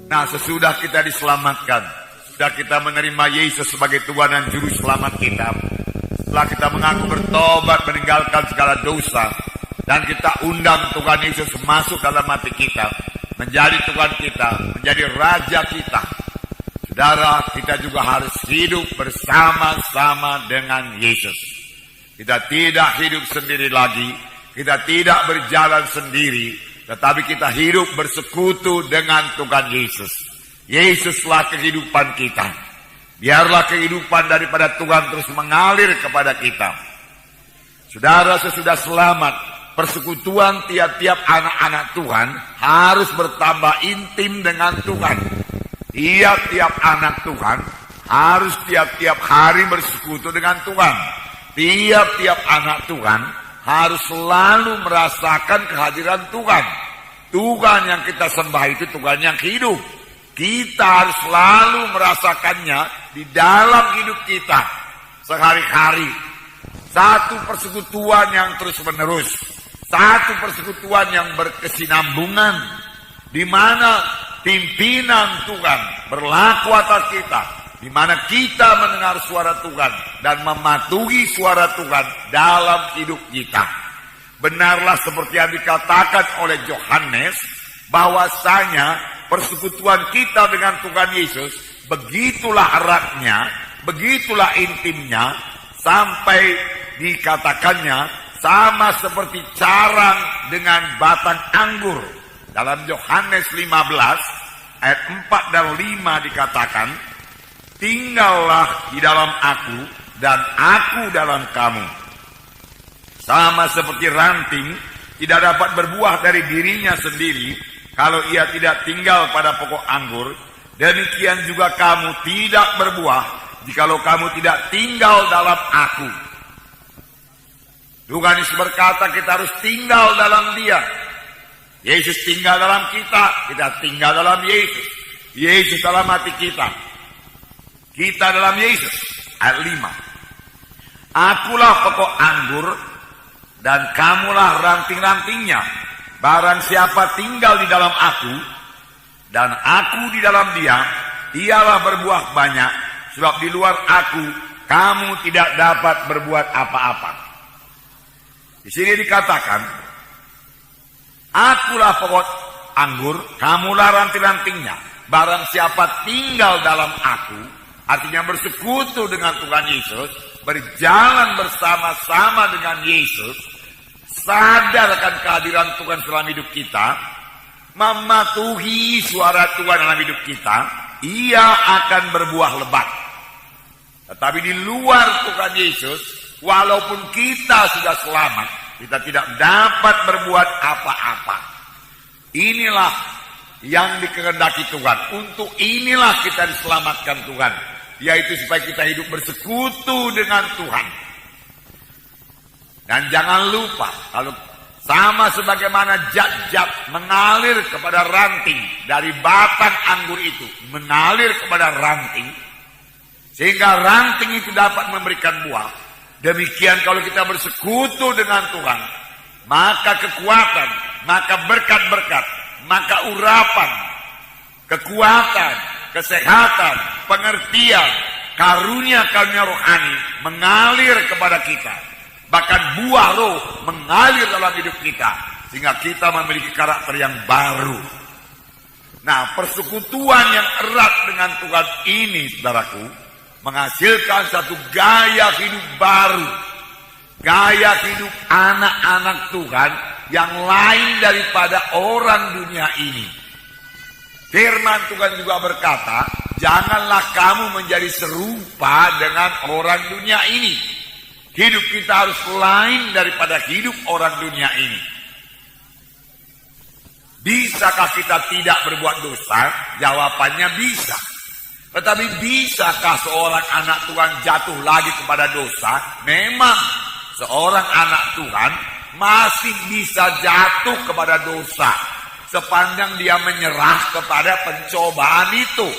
Nah, sesudah kita diselamatkan, sudah kita menerima Yesus sebagai Tuhan dan Juru Selamat kita, setelah kita mengaku bertobat meninggalkan segala dosa, dan kita undang Tuhan Yesus masuk dalam hati kita, menjadi Tuhan kita, menjadi Raja kita. Saudara, kita juga harus hidup bersama-sama dengan Yesus. Kita tidak hidup sendiri lagi, kita tidak berjalan sendiri, tetapi kita hidup bersekutu dengan Tuhan Yesus. Yesuslah kehidupan kita. Biarlah kehidupan daripada Tuhan terus mengalir kepada kita. Saudara, sesudah selamat, persekutuan tiap-tiap anak-anak Tuhan harus bertambah intim dengan Tuhan. Tiap-tiap anak Tuhan harus tiap-tiap hari bersekutu dengan Tuhan. Tiap-tiap anak Tuhan harus selalu merasakan kehadiran Tuhan. Tuhan yang kita sembah itu Tuhan yang hidup. Kita harus selalu merasakannya di dalam hidup kita sehari-hari. Satu persekutuan yang terus-menerus, satu persekutuan yang berkesinambungan, di mana pimpinan Tuhan berlaku atas kita, di mana kita mendengar suara Tuhan dan mematuhi suara Tuhan dalam hidup kita. Benarlah seperti yang dikatakan oleh Yohanes, bahwasanya persekutuan kita dengan Tuhan Yesus begitulah eratnya, begitulah intimnya, sampai dikatakannya sama seperti carang dengan batang anggur. Dalam Yohanes 15 ayat 4 dan 5 dikatakan, tinggallah di dalam aku dan aku dalam kamu. Sama seperti ranting tidak dapat berbuah dari dirinya sendiri kalau ia tidak tinggal pada pokok anggur, demikian juga kamu tidak berbuah jikalau kamu tidak tinggal dalam aku. Tuhan Yesus berkata kita harus tinggal dalam Dia. Yesus tinggal dalam kita, kita tinggal dalam Yesus. Yesus dalam hati kita, kita dalam Yesus. Ayat 5. Akulah pokok anggur dan kamulah ranting-rantingnya. Barang siapa tinggal di dalam aku dan aku di dalam dia, dialah berbuah banyak, sebab di luar aku kamu tidak dapat berbuat apa-apa. Di sini dikatakan, akulah pokok anggur, kamulah ranting-rantingnya. Barang siapa tinggal dalam aku, artinya bersekutu dengan Tuhan Yesus, berjalan bersama-sama dengan Yesus, sadar akan kehadiran Tuhan dalam hidup kita, mematuhi suara Tuhan dalam hidup kita, ia akan berbuah lebat. Tetapi di luar Tuhan Yesus, walaupun kita sudah selamat, kita tidak dapat berbuat apa-apa. Inilah yang dikehendaki Tuhan. Untuk inilah kita diselamatkan Tuhan, yaitu supaya kita hidup bersekutu dengan Tuhan. Dan jangan lupa, kalau sama sebagaimana zat-zat mengalir kepada ranting dari batang anggur itu, mengalir kepada ranting, sehingga ranting itu dapat memberikan buah. Demikian kalau kita bersekutu dengan Tuhan, maka kekuatan, maka berkat-berkat, maka urapan, kekuatan, kesehatan, pengertian, karunia-karunia rohani mengalir kepada kita. Bahkan buah roh mengalir dalam hidup kita, sehingga kita memiliki karakter yang baru. Nah, persekutuan yang erat dengan Tuhan ini, saudaraku, menghasilkan satu gaya hidup baru. Gaya hidup anak-anak Tuhan yang lain daripada orang dunia ini. Firman Tuhan juga berkata, janganlah kamu menjadi serupa dengan orang dunia ini. Hidup kita harus lain daripada hidup orang dunia ini. Bisakah kita tidak berbuat dosa? Jawabannya bisa. Tetapi bisakah seorang anak Tuhan jatuh lagi kepada dosa? Memang seorang anak Tuhan masih bisa jatuh kepada dosa sepanjang dia menyerah kepada pencobaan itu.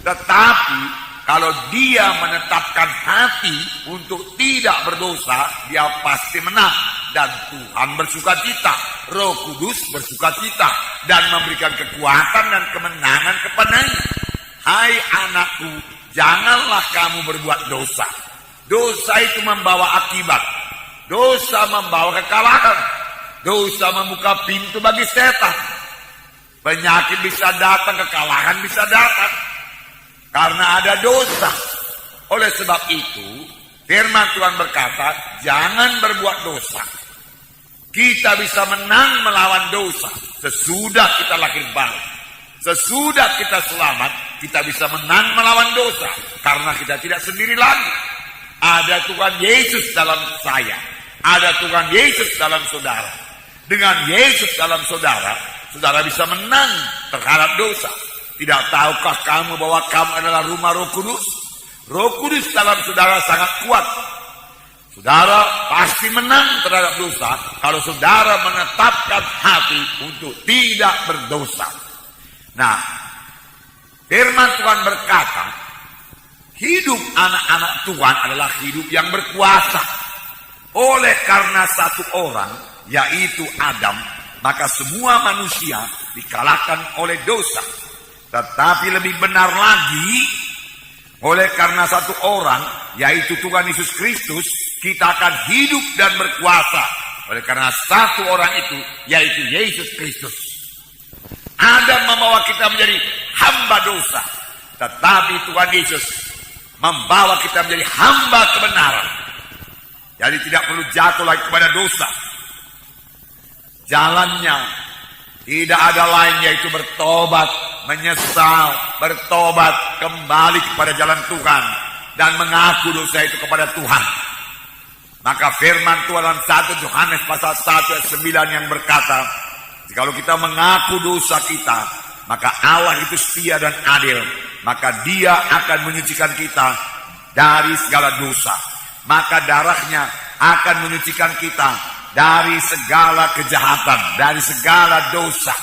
Tetapi kalau dia menetapkan hati untuk tidak berdosa, dia pasti menang. dan Tuhan bersukacita. Roh Kudus bersukacita dan memberikan kekuatan dan kemenangan kepadanya. Hai anakku, janganlah kamu berbuat dosa. Dosa itu membawa akibat. Dosa membawa kekalahan. Dosa membuka pintu bagi setan. Penyakit bisa datang, kekalahan bisa datang. Karena ada dosa. Oleh sebab itu, firman Tuhan berkata, jangan berbuat dosa. Kita bisa menang melawan dosa sesudah kita lahir baru. Sesudah kita selamat, kita bisa menang melawan dosa. Karena kita tidak sendiri lagi. Ada Tuhan Yesus dalam saya. Ada Tuhan Yesus dalam saudara. Dengan Yesus dalam saudara, saudara bisa menang terhadap dosa. Tidak tahukah kamu bahwa kamu adalah rumah Roh Kudus? Roh Kudus dalam saudara sangat kuat. Saudara pasti menang terhadap dosa kalau saudara menetapkan hati untuk tidak berdosa. Nah, firman Tuhan berkata, hidup anak-anak Tuhan adalah hidup yang berkuasa. Oleh karena satu orang, yaitu Adam, maka semua manusia dikalahkan oleh dosa. Tetapi lebih benar lagi, oleh karena satu orang, yaitu Tuhan Yesus Kristus, kita akan hidup dan berkuasa. Oleh karena satu orang itu, yaitu Yesus Kristus. Adam membawa kita menjadi hamba dosa. Tetapi Tuhan Yesus membawa kita menjadi hamba kebenaran. Jadi tidak perlu jatuh lagi kepada dosa. Jalannya tidak ada lain yaitu bertobat, menyesal, bertobat, kembali kepada jalan Tuhan dan mengaku dosa itu kepada Tuhan. Maka firman Tuhan dalam 1 Yohanes pasal 1 ayat 9 yang berkata, jikalau kita mengaku dosa kita, maka Allah itu setia dan adil, maka Dia akan menyucikan kita dari segala dosa. Maka darahnya akan menyucikan kita dari segala kejahatan, dari segala dosa.